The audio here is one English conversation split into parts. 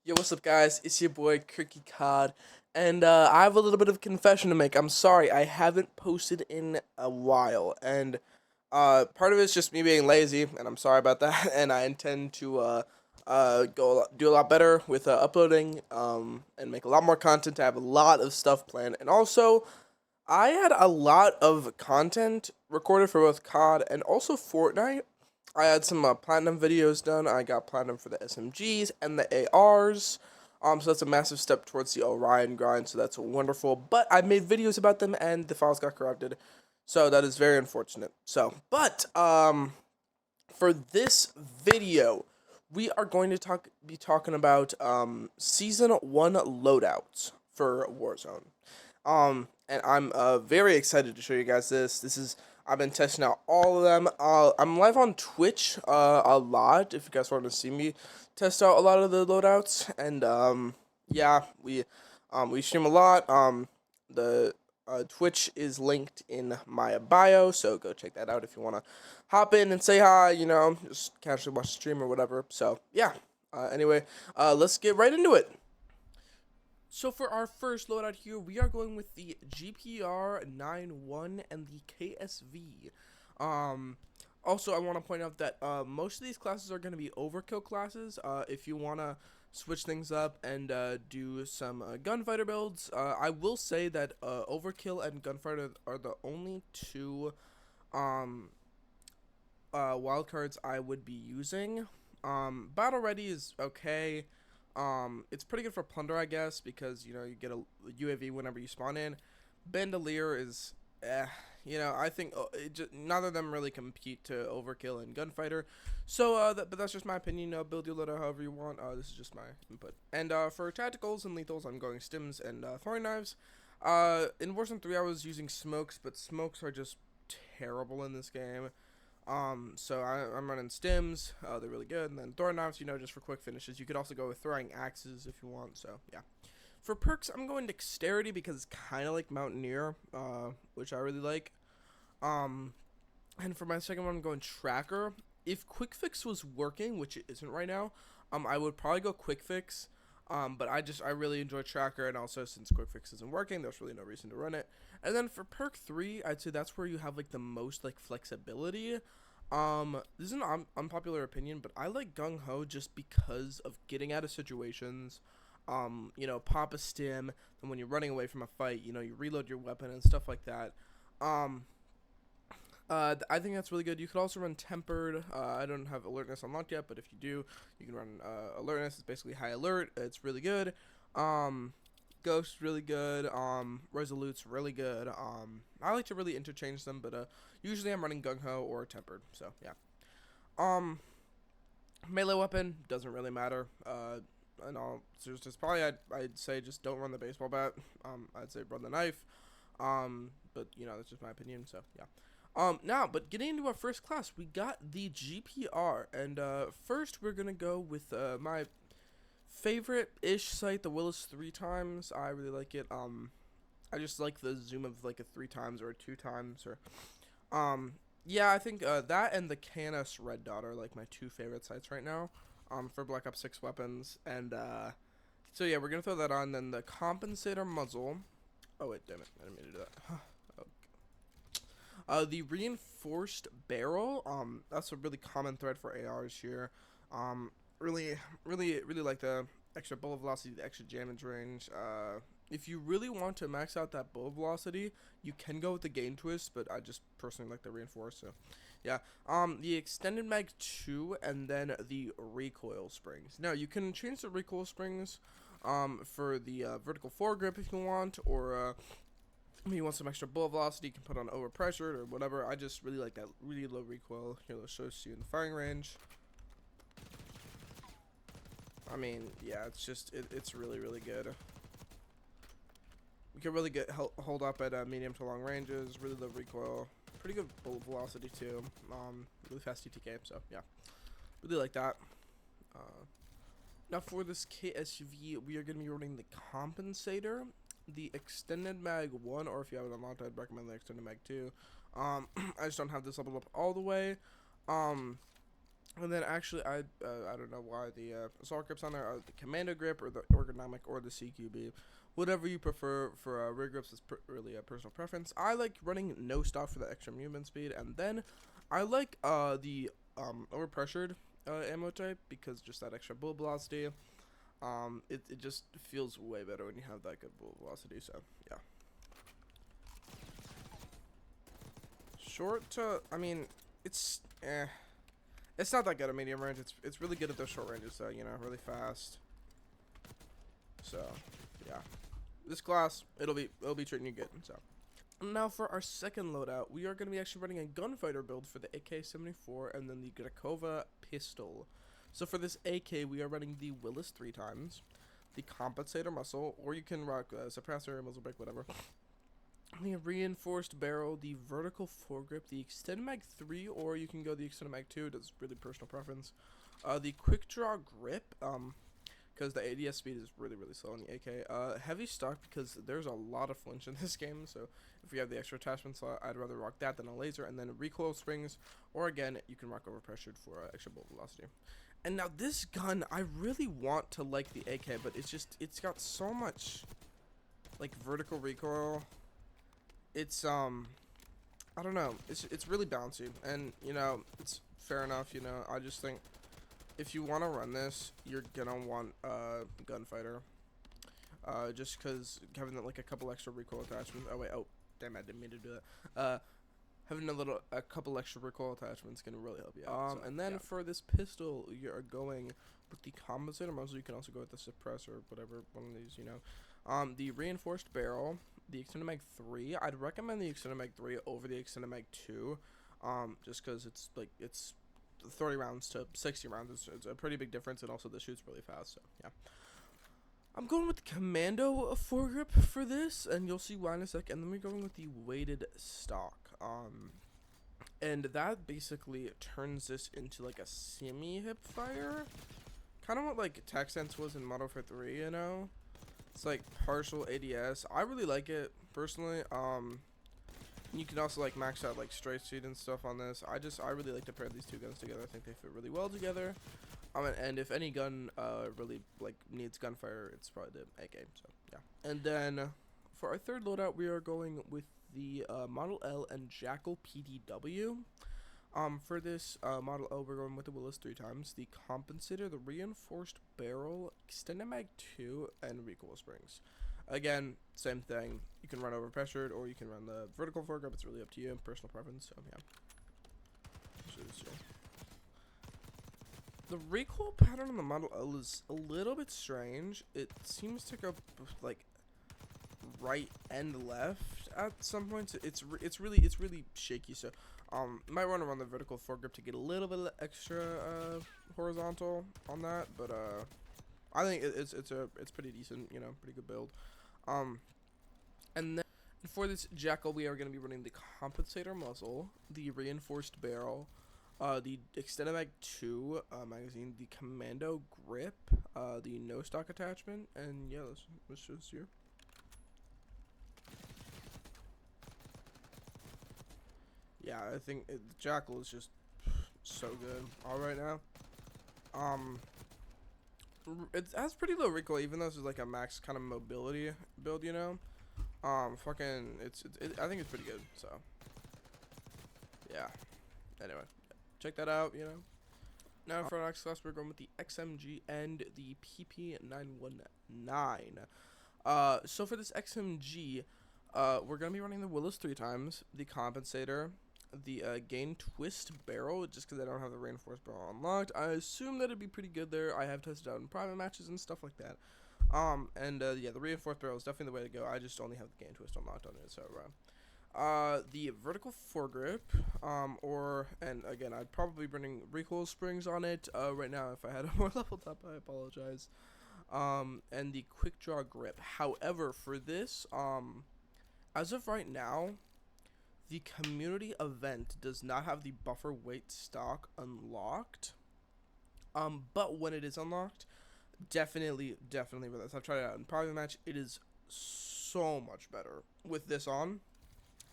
Yo, what's up, guys? It's your boy Kirky Cod, and I have a little bit of confession to make. I'm sorry, I haven't posted in a while, and part of it's just me being lazy, and I'm sorry about that. And I intend to do a lot better with uploading, and make a lot more content. I have a lot of stuff planned, and also I had a lot of content recorded for both COD and also Fortnite. I had some platinum videos done. I got platinum for the SMGs and the ARs. So that's a massive step towards the Orion grind. So that's wonderful. But I made videos about them and the files got corrupted. So that is very unfortunate. For this video, we are going to be talking about season 1 loadouts for Warzone. And I'm very excited to show you guys this. I've been testing out all of them. I'm live on Twitch a lot. If you guys want to see me test out a lot of the loadouts, and yeah, we stream a lot. The Twitch is linked in my bio, so go check that out if you want to hop in and say hi. Just casually watch the stream or whatever. So yeah. Anyway, let's get right into it. So for our first loadout here, we are going with the GPR 91 and the KSV. Um, Also, I want to point out that most of these classes are going to be overkill classes. If you want to switch things up and do some gunfighter builds, I will say that overkill and gunfighter are the only two um, wildcards I would be using. Battle ready is okay. It's pretty good for plunder, I guess, because you get a UAV whenever you spawn in. Bandolier is, I think neither of them really compete to overkill and gunfighter. So, but that's just my opinion. Build your loadout however you want. This is just my input. And for tacticals and lethals, I'm going stims and throwing knives. In Warzone 3, I was using smokes, but smokes are just terrible in this game. I'm running stims. They're really good. And then throwing knives, just for quick finishes. You could also go with throwing axes if you want. So, yeah. For perks, I'm going dexterity because it's kind of like Mountaineer, which I really like. Um, and for my second one, I'm going tracker. If quick fix was working, which it isn't right now, I would probably go quick fix. But I really enjoy tracker, and also since quick fix isn't working, there's really no reason to run it. And then for perk 3, I'd say that's where you have like the most like flexibility. This is an unpopular opinion, but I like gung ho just because of getting out of situations. Pop a stim, and when you're running away from a fight, you reload your weapon and stuff like that. Um, I think that's really good. You could also run tempered. I don't have alertness unlocked yet, but if you do, you can run alertness. It's basically high alert. It's really good. Um, Ghost really good. Resolute's really good. I like to really interchange them, but usually I'm running gung ho or tempered. So yeah. Um, Melee weapon doesn't really matter. And all seriousness, probably I'd say just don't run the baseball bat. I'd say run the knife. But that's just my opinion. So yeah. But getting into our first class, we got the GPR, and first we're gonna go with my favorite-ish site, the Willis 3 times. I really like it. I just like the zoom of like a 3 times or a 2 times or yeah, I think that and the KNS Red Dot are like my two favorite sites right now. For Black Ops 6 weapons, and so yeah, we're gonna throw that on. Then the compensator muzzle. Oh wait, damn it, I didn't mean to do that. The reinforced barrel. That's a really common thread for ARs here. Really, really, really like the extra bullet velocity, the extra damage range. If you really want to max out that bullet velocity, you can go with the gain twist, but I just personally like the reinforced. So, yeah. The extended mag 2, and then the recoil springs. Now you can change the recoil springs, for the vertical foregrip if you want, or if you want some extra bullet velocity, you can put on overpressured or whatever. I just really like that really low recoil. Here, let's show you in the firing range. I mean, yeah, it's really, really good. You can really hold up at medium to long ranges, really low recoil, pretty good bullet velocity too. Really fast TTK, so yeah, really like that. Now for this KSV, we are going to be running the compensator, the extended mag 1, or if you have it unlocked, I'd recommend the extended mag 2. I just don't have this leveled up all the way. And then actually, I don't know why the assault grip's on there. The commando grip or the ergonomic or the CQB, whatever you prefer for rear grips is really a personal preference. I like running no stop for the extra movement speed, and then I like the overpressured ammo type because just that extra bullet velocity. It just feels way better when you have that good bullet velocity. So yeah. Short to, I mean, it's it's not that good at medium range. It's really good at those short ranges, so you know, really fast. So yeah, this class it'll be treating you good. So now for our second loadout, we are going to be actually running a gunfighter build for the AK-74 and then the Grakova pistol. So for this AK, we are running the Willis 3 times, the compensator muzzle, or you can rock suppressor, muzzle brake, whatever. The reinforced barrel, the vertical foregrip, the extended mag 3, or you can go the extended mag 2. That's really personal preference. The quick draw grip, because the ADS speed is really slow on the AK. Heavy stock because there's a lot of flinch in this game. So if you have the extra attachment slot, I'd rather rock that than a laser. And then recoil springs, or again, you can rock overpressured for extra bullet velocity. And now this gun, I really want to like the AK, but it's got so much like vertical recoil. It's I don't know, it's really bouncy, and you know, it's fair enough. You know, I just think if you want to run this, you're gonna want gunfighter, just because having like a couple extra recoil attachments. Oh wait, oh damn, I didn't mean to do that. Having a couple extra recoil attachments can really help you out. And then for this pistol, you're going with the compensator muzzle. You can also go with the suppressor, whatever one of these, you know. The reinforced barrel, the extended mag 3. I'd recommend the extended mag 3 over the extended mag 2, just because it's 30 rounds to 60 rounds. It's a pretty big difference, and also the shoots really fast. So yeah. I'm going with the commando foregrip for this, and you'll see why in a sec. And then we're going with the weighted stock. And that basically turns this into like a semi-hip fire, kind of what like Texans was in Modern Warfare 3. You know, it's like partial ADS. I really like it personally. You can also like max out like straight speed and stuff on this. I really like to pair these two guns together. I think they fit really well together. And if any gun really like needs gunfire, it's probably the AK. So yeah. And then for our third loadout, we are going with the Model L and Jackal PDW. For this Model L, we're going with the Willis 3 times, the compensator, the reinforced barrel, extended mag 2, and recoil springs. Again, same thing. You can run over pressured, or you can run the vertical foregrip. It's really up to you, personal preference. So yeah. The recoil pattern on the Model L is a little bit strange. It seems to go like right and left at some points. It's really shaky. So might want to run the vertical foregrip to get a little bit extra horizontal on that, but I think it's pretty decent. You know, pretty good build. And then for this Jackal, we are going to be running the compensator muzzle, the reinforced barrel, the extended mag 2 magazine, the commando grip, the no stock attachment, and yeah, let's just here. Yeah, I think the Jackal is just so good all right now. It has pretty low recoil, even though this is like a max kind of mobility build, you know. Fucking, I think it's pretty good. So, yeah. Anyway, check that out, you know. Now for our next class, we're going with the XMG and the PP919. So for this XMG, we're gonna be running the Willis 3 times, the compensator, the gain twist barrel, just because I don't have the reinforced barrel unlocked. I assume that it'd be pretty good there. I have tested out in private matches and stuff like that. Yeah, the reinforced barrel is definitely the way to go. I just only have the gain twist unlocked on it. So the vertical foregrip, and again, I'd probably be running recoil springs on it right now. If I had a more leveled up, I apologize. And the quick draw grip. However, for this, as of right now, the community event does not have the buffer weight stock unlocked. But when it is unlocked, definitely with this. I've tried it out in private match. It is so much better with this on.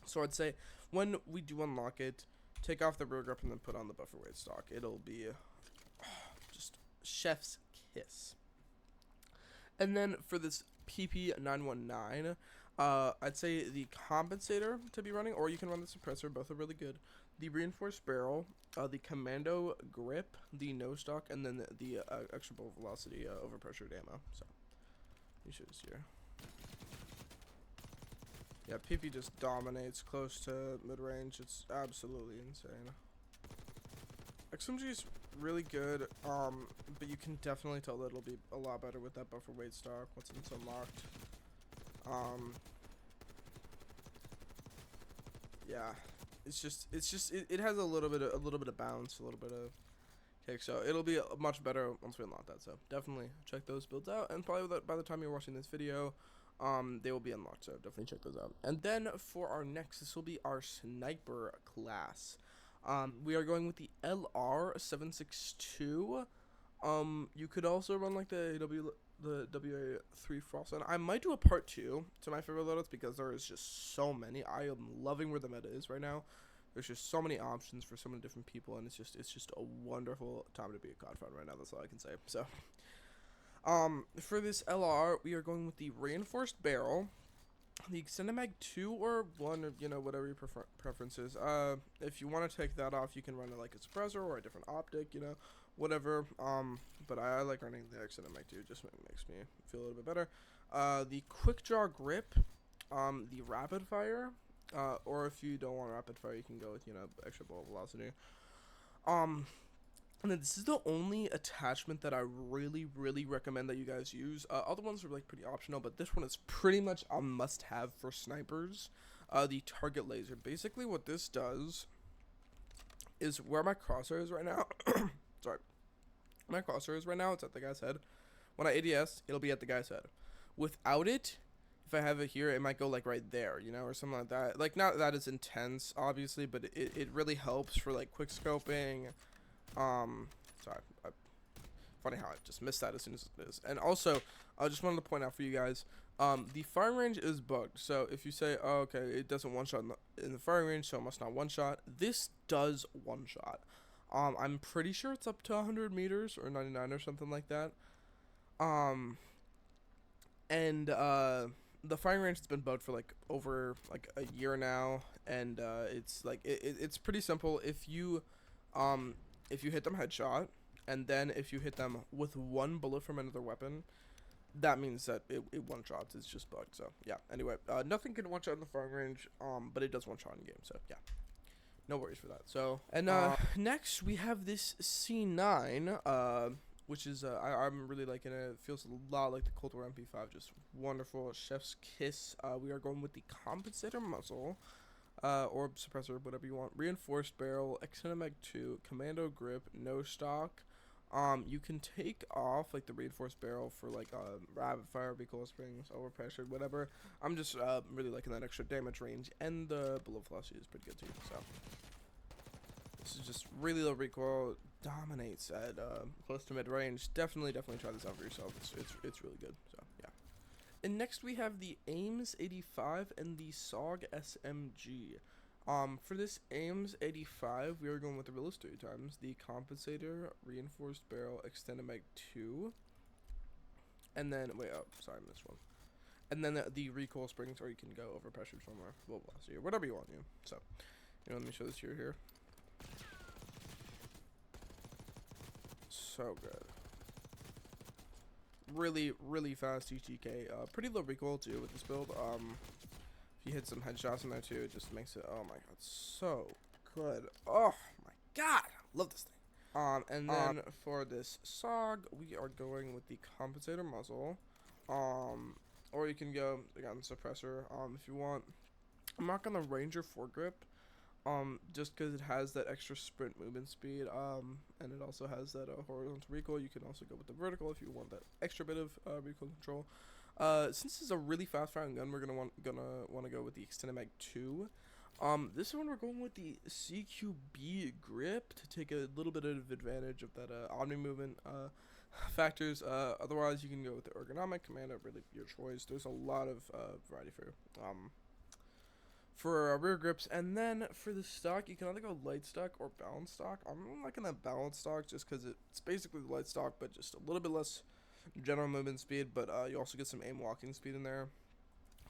So I'd say when we do unlock it, take off the rear grip and then put on the buffer weight stock. It'll be chef's kiss. And then for this PP919, I'd say the compensator to be running, or you can run the suppressor. Both are really good. The reinforced barrel, the commando grip, the no stock, and then the extra bullet velocity overpressured ammo. So you should just here. Yeah, PP just dominates close to mid range. It's absolutely insane. XMG is really good, but you can definitely tell that it'll be a lot better with that buffer weight stock once it's unlocked. Yeah, it has a little bit of bounce, a little bit of kick, so it'll be much better once we unlock that. So definitely check those builds out, and probably by the time you're watching this video, they will be unlocked. So definitely check those out. And then for our next, this will be our sniper class. We are going with the LR762. You could also run like the WA3 Frost, and I might do a part 2 to my favorite loadouts because there is just so many. I am loving where the meta is right now. There's just so many options for so many different people, and it's just a wonderful time to be a COD fan right now. That's all I can say. So, for this LR, we are going with the reinforced barrel, the extended mag 2 or 1, or, you know, whatever your preference is. If you want to take that off, you can run it like a suppressor or a different optic, you know, whatever. But I like running the extended mag 2, just makes me feel a little bit better. The quick draw grip, the rapid fire, or if you don't want rapid fire, you can go with, you know, extra bullet velocity. And then this is the only attachment that I really recommend that you guys use. Other ones are like pretty optional, but this one is pretty much a must-have for snipers. The target laser. Basically, what this does is where my crosshair is right now. Sorry, my crosshair is right now. It's at the guy's head. When I ADS, it'll be at the guy's head. Without it, if I have it here, it might go like right there, you know, or something like that. Like, not that it's intense, obviously, but it really helps for like quick scoping. Sorry, funny how I just missed that as soon as it is. And also, I just wanted to point out for you guys, the firing range is bugged. So if you say, oh, okay, it doesn't one shot in the firing range, so it must not one shot. This does one shot. I'm pretty sure it's up to 100 meters or 99 or something like that. The firing range has been bugged for like over like a year now, and it's like it's pretty simple. If you hit them headshot, and then if you hit them with one bullet from another weapon, that means that it one shots. It's just bugged. So yeah. Anyway, nothing can one shot in the firing range, but it does one shot in game. So yeah, no worries for that. So and next we have this C9, which is I'm really liking it. It feels a lot like the Cold War MP5. Just wonderful. Chef's kiss. We are going with the compensator muzzle. Or suppressor, whatever you want. Reinforced barrel, extended mag 2, commando grip, no stock. You can take off like the reinforced barrel for like rapid fire, recoil springs, overpressured, whatever. I'm just really liking that extra damage range, and the bullet velocity is pretty good too. So this is just really low recoil, dominates at close to mid range. Definitely try this out for yourself. It's really good. So yeah. And next we have the Ames 85 and the SOG SMG. For this Ames 85, we are going with the realist 3 times, the compensator, reinforced barrel, extended mag 2, and then, wait, oh, sorry, I missed one. And then the recoil springs, or you can go over pressured somewhere, low velocity, or whatever you want to. So, you know, let me show this to you here. So good. Really fast ETK, pretty low recoil too with this build. If you hit some headshots in there too, it just makes it, oh my god, so good. Oh my god, love this thing. And then for this SOG, we are going with the compensator muzzle, or you can go again suppressor, if you want. I'm not gonna Ranger foregrip, just because it has that extra sprint movement speed, and it also has that horizontal recoil. You can also go with the vertical if you want that extra bit of recoil control. Since this is a really fast firing gun, we're gonna want to go with the extended mag 2. This one we're going with the CQB grip to take a little bit of advantage of that omni movement factors. Otherwise, you can go with the ergonomic commando, really your choice. There's a lot of variety for rear grips. And then for the stock, you can either go light stock or balanced stock. I'm liking that balanced stock just because it's basically light stock, but just a little bit less general movement speed. But you also get some aim walking speed in there,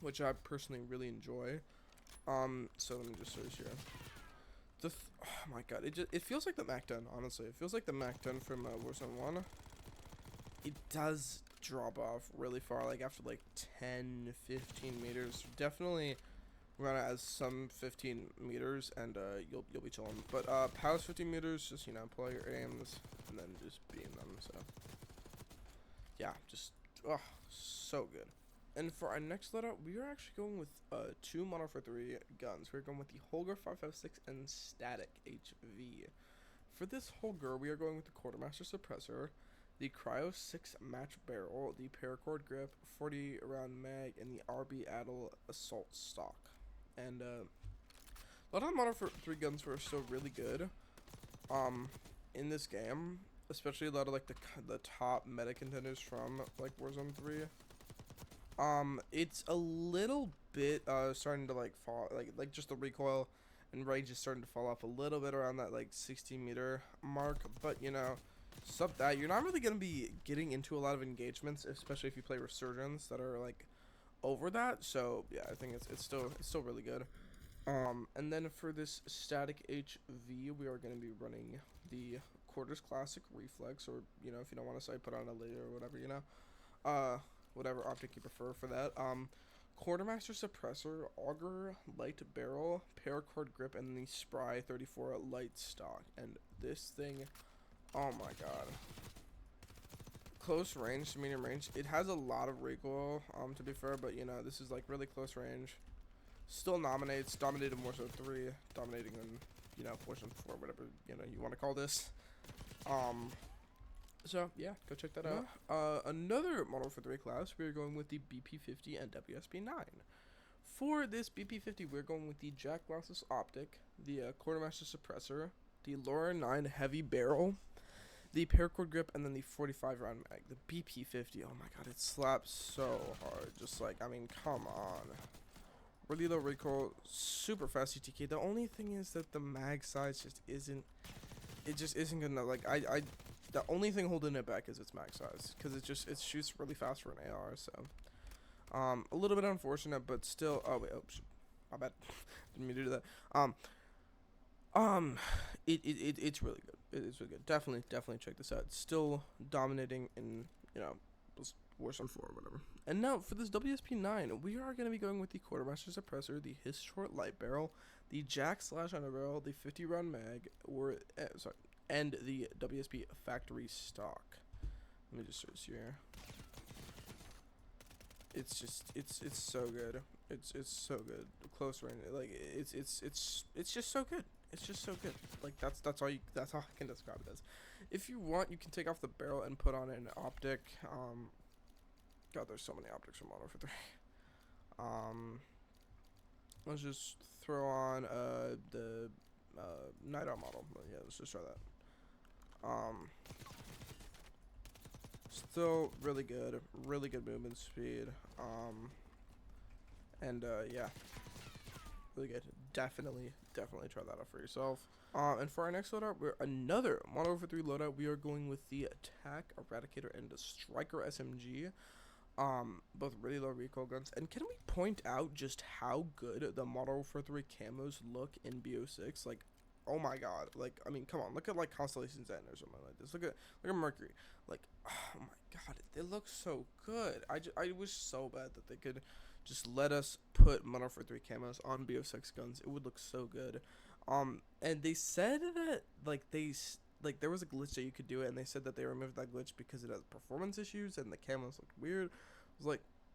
which I personally really enjoy. So let me just search here. Oh my god, it feels like the Mac 10, honestly. It feels like the Mac 10 from Warzone 1. It does drop off really far, like after like 10, 15 meters. Definitely run it as some 15 meters and you'll be chilling. But past 15 meters, just pull out your aims and then just beam them. So yeah, just so good. And for our next loadout, we are actually going with 2 Model 3 guns. We're going with the Holger 556 and Static HV. For this Holger, we are going with the Quartermaster Suppressor, the Cryo 6 match barrel, the paracord grip, 40 round mag, and the RB Adel assault stock. And a lot of the Model 3 guns were still really good in this game, especially a lot of like the top meta contenders from like Warzone 3. It's a little bit starting to like fall, like just the recoil and range is starting to fall off a little bit around that like 60-meter mark. But sub that, you're not really gonna be getting into a lot of engagements, especially if you play Resurgence that are like over that. So yeah, I think it's still really good. And then for this Static HV, we are gonna be running the Quarters Classic Reflex, or if you don't want to say put on a laser or whatever, whatever optic you prefer for that. Quartermaster Suppressor, Auger Light Barrel, Paracord Grip, and the Spry 34 Light Stock. And this thing, oh my god. Close range to medium range. It has a lot of recoil, to be fair, but this is like really close range. Still dominated more so 3, dominating in, portion 4, whatever, you want to call this. So yeah, go check that out. Another Model 3 class, we're going with the BP50 and WSP9. For this BP50, we're going with the Jack Glasses Optic, the Quartermaster Suppressor, the Laura 9 Heavy Barrel, the Paracord Grip, and then the 45 round mag. The BP50, oh my god, it slaps so hard. Just like, come on. Really low recoil, super fast CTK. The only thing is that the mag size just isn't good enough. Like the only thing holding it back is its mag size, because it shoots really fast for an AR. So a little bit unfortunate, but still. Oh wait, my bad. Didn't mean to do that. It's really good. It's really good. Definitely check this out. It's still dominating in Warzone 4 or whatever. And now for this WSP9, we are going to be going with the Quartermaster Suppressor, the His Short Light Barrel, the Jack Slash Under Barrel, the 50 round mag, and the WSP Factory Stock. Let me just search here. It's so good. It's so good. Close range, like it's just so good. It's just so good. Like that's how I can describe it as. If you want, you can take off the barrel and put on an optic. God, there's so many optics from Modern Warfare 3. Let's just throw on the Night Out model. Yeah, let's just try that. Still really good movement speed. And yeah, really good. Definitely try that out for yourself. And for our next loadout, we're another Modern Warfare 3 loadout. We are going with the Attack Eradicator and the Striker SMG. Both really low recoil guns. And can we point out just how good the Modern Warfare 3 camos look in BO6? Like, oh my god. Like, come on, look at like Constellation's End or something like this. Look at Mercury. Like, oh my god, they look so good. I wish so bad that they could just let us put Modern Warfare 3 camos on BO6 guns. It would look so good. And they said that there was a glitch that you could do it, and they said that they removed that glitch because it has performance issues and the camos looked weird. I was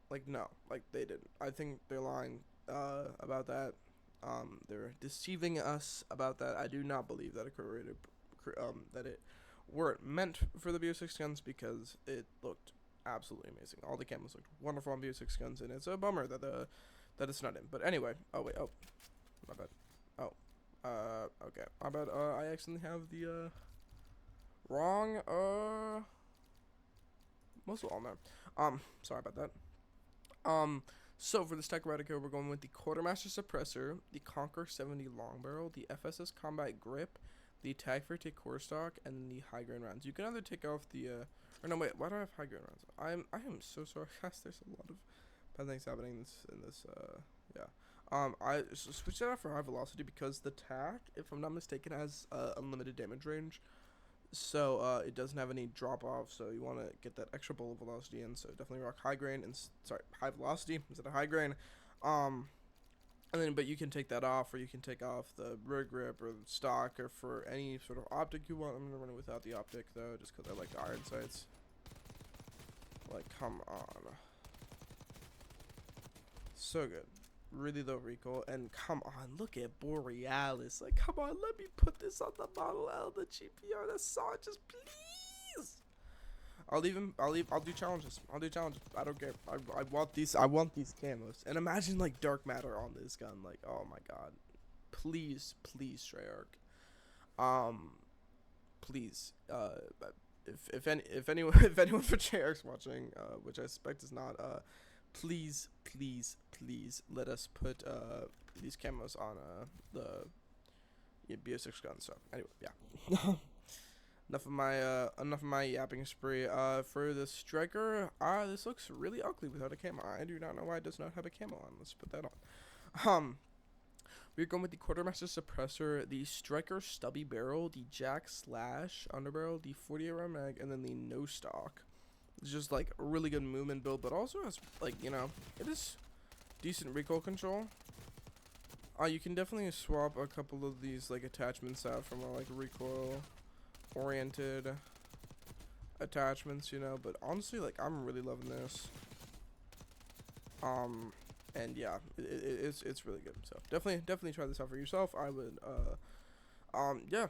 like no, like they didn't. I think they're lying about that. They're deceiving us about that. I do not believe that it weren't meant for the BO6 guns, because it looked absolutely amazing. All the camos looked wonderful on BO6 guns, and it's a bummer that it's not in. But anyway, my bad. Okay, my bad. I accidentally have the wrong muzzle on there. Sorry about that. So for this tech Radico, we're going with the Quartermaster Suppressor, the Conquer 70 Long Barrel, the FSS Combat Grip, the Tag 50 Core Stock, and the High Grain Rounds. You can either take off the, or no wait, why do I have High Grain Rounds? I am so sorry, guys. There's a lot of bad things happening in this, yeah. I switched it out for High Velocity because the Tag, if I'm not mistaken, has unlimited damage range. So it doesn't have any drop off, so you want to get that extra bullet velocity in. So definitely rock high grain and high velocity instead of high grain. And then but you can take that off, or you can take off the rear grip or the stock, or for any sort of optic you want. I'm gonna run it without the optic though, just because I like the iron sights. Like, come on, so good. Really low recoil, and come on, look at Borealis. Like, come on, let me put this on the Model L, the GPR, the saw, just please. I'll do challenges. I don't care. I want these camos. And imagine like dark matter on this gun. Like, oh my god. Please, Treyarch. Please. If anyone for Treyarch's watching, which I suspect is not, please let us put these camos on the BO6 gun. So anyway, yeah. enough of my yapping spree. For the striker, this looks really ugly without a camo. I do not know why it does not have a camo on. Let's put that on. We're going with the Quartermaster Suppressor, the Striker Stubby Barrel, the Jack Slash Underbarrel, the 48 round mag, and then the No Stock. It's just like a really good movement build, but also has like, you know, it is decent recoil control. You can definitely swap a couple of these like attachments out from like recoil oriented attachments, you know, but honestly, like, I'm really loving this. And yeah, it's really good. So definitely try this out for yourself. I would yeah,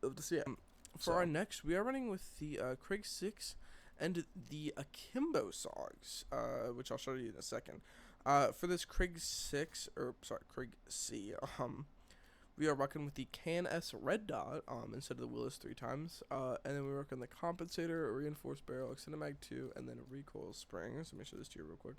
love to see it. For our next, we are running with the Craig 6 and the Akimbo Sogs, which I'll show you in a second. For this Craig 6, or sorry, Craig C, we are rocking with the KNS Red Dot, instead of the Willis 3 times, and then we work on the Compensator, a Reinforced Barrel, Extended Mag 2, and then a Recoil Springs. Let me show this to you real quick.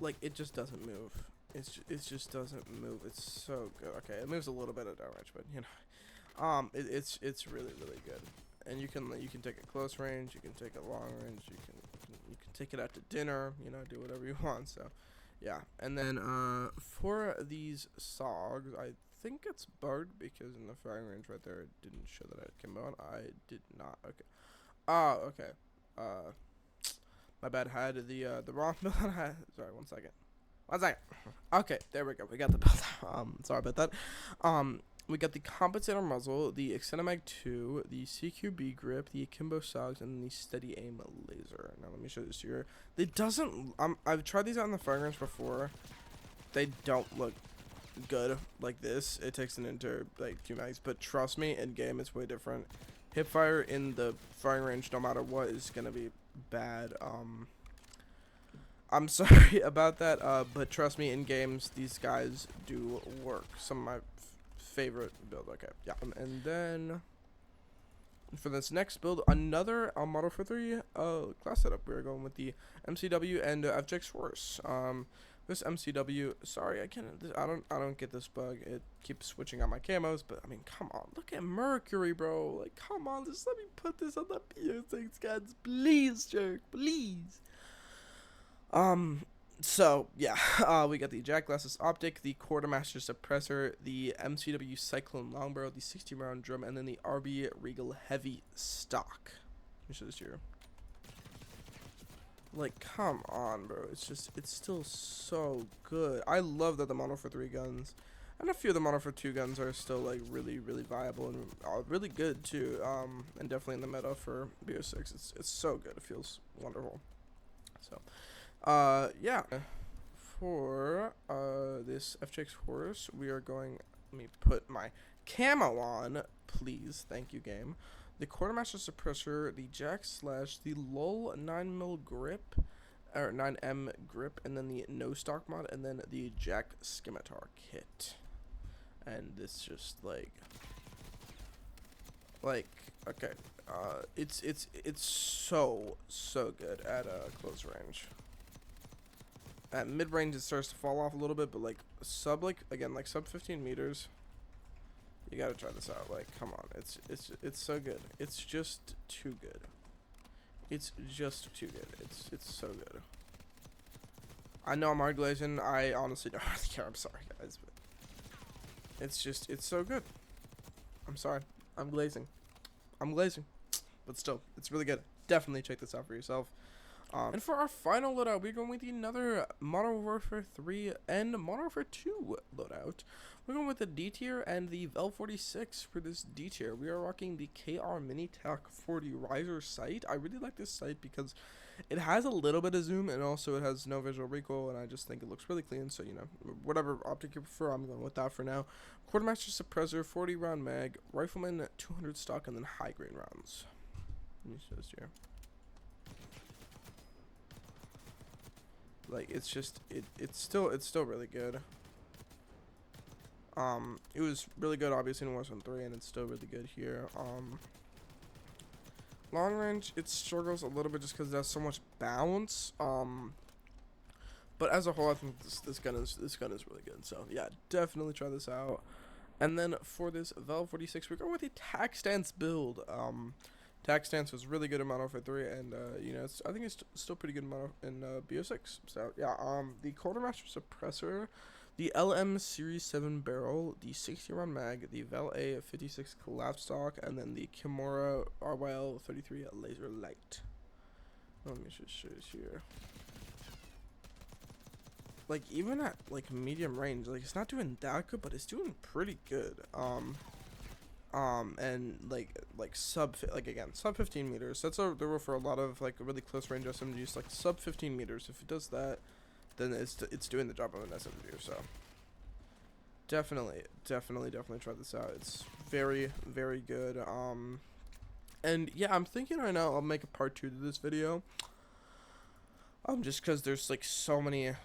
Like, it just doesn't move. It just doesn't move. It's so good. Okay, it moves a little bit at downrange, but you know, it's really good. And you can take it close range, you can take it long range, you can take it out to dinner, you know, do whatever you want. So, yeah. And then for these SOGs, I think it's bugged because in the firing range right there, it didn't show that it came on. I did not. Okay. Okay. My bad. I had the wrong build. Sorry, one second. Okay, there we go. We got the build. Sorry about that. We got the Compensator muzzle, the Extended Mag 2, the CQB grip, the Akimbo Sogs, and the Steady Aim laser. Now let me show this here. It doesn't. I've tried these out in the firing range before. They don't look good like this. It takes an into like 2 mags, but trust me, in game it's way different. Hip fire in the firing range, no matter what, is gonna be bad. I'm sorry about that, but trust me, in games these guys do work. Some of my favorite build. Okay, yeah. And then for this next build, another Model 3 class setup. We're going with the MCW and FJX Horse. This MCW, sorry, I don't get this bug. It keeps switching out my camos, but I mean, come on, look at Mercury, bro. Like, come on, just let me put this on the BO6 guns, please, jerk, please. So yeah, we got the Jack Glasses Optic, the Quartermaster Suppressor, the MCW Cyclone Long Barrel, the 60 round drum, and then the RB Regal Heavy Stock. Let me show this here. Like, come on, bro. It's still so good. I love that the Model 3 guns and a few of the Model 2 guns are still like really viable and really good too. And definitely in the meta for BO6. It's so good. It feels wonderful. So, yeah. For this FJX Horse, we are going. Let me put my camo on, please. Thank you, game. The Quartermaster Suppressor, the Jack Slash, the LOL 9mm grip, or 9M grip, and then the No Stock mod, and then the Jack Scimitar kit. And this just like Okay. It's so good at close range. At mid range, it starts to fall off a little bit, but like sub 15 meters. You gotta try this out. Like, come on, it's so good. It's just too good. It's just too good. It's so good. I know I'm hard glazing. I honestly don't really care. I'm sorry, guys, but it's so good. I'm sorry. I'm glazing. But still, it's really good. Definitely check this out for yourself. And for our final loadout, we're going with another Modern Warfare 3 and Modern Warfare 2 loadout. We're going with the D tier and the Vel 46 for this D tier. We are rocking the KR Mini Tac 40 Riser sight. I really like this sight because it has a little bit of zoom and also it has no visual recoil, and I just think it looks really clean. So, you know, whatever optic you prefer, I'm going with that for now. Quartermaster suppressor, 40 round mag, rifleman 200 stock, and then high grain rounds. Let me show this here. Like, it's just it's still really good. It was really good obviously in Warzone 3, and it's still really good here. Long range, it struggles a little bit just because it has so much bounce. But as a whole, I think this gun is really good. So yeah, definitely try this out. And then for this Vel 46, we're going with a tac stance build. Tac stance was really good in Modern Warfare 3, and you know, I think it's still pretty good in BO6. So yeah, the Quartermaster suppressor, the LM Series 7 barrel, the 60 round mag, the Vel A 56 collapse stock, and then the Kimura RYL 33 laser light. Let me just show this here. Like, even at like medium range, like, it's not doing that good, but it's doing pretty good. And like sub 15 meters. That's the rule for a lot of like really close range SMGs. Like sub 15 meters. If it does that, then it's doing the job of an SMG. So definitely try this out. It's very good. And yeah, I'm thinking right now I'll make a part 2 to this video. Just because there's like so many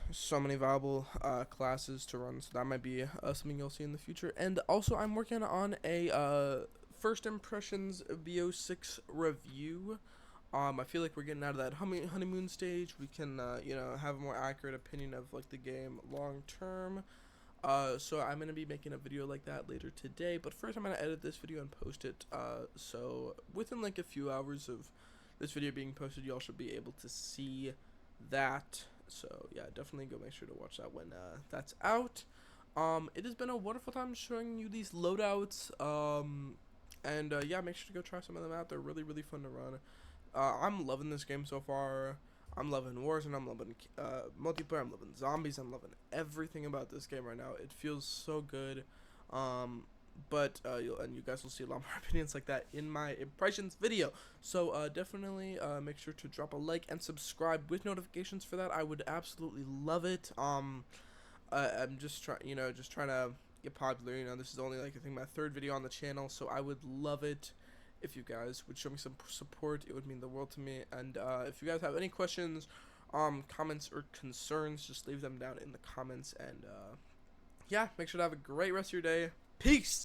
viable classes to run, so that might be something you'll see in the future. And also, I'm working on a first impressions BO6 review. I feel like we're getting out of that honeymoon stage. We can you know, have a more accurate opinion of like the game long term. So I'm gonna be making a video like that later today. But first, I'm gonna edit this video and post it. So within like a few hours of this video being posted, y'all should be able to see that. So yeah, definitely go make sure to watch that when that's out. It has been a wonderful time showing you these loadouts, and yeah, make sure to go try some of them out. They're really fun to run. I'm loving this game so far. I'm loving Warzone, I'm loving multiplayer, I'm loving zombies, I'm loving everything about this game right now. It feels so good. But you guys will see a lot more opinions like that in my impressions video. So definitely make sure to drop a like and subscribe with notifications for that. I would absolutely love it. I'm just trying to get popular. You know, this is only like I think my 3rd video on the channel, so I would love it if you guys would show me some support. It would mean the world to me. And if you guys have any questions, comments, or concerns, just leave them down in the comments. And yeah, make sure to have a great rest of your day. Peace!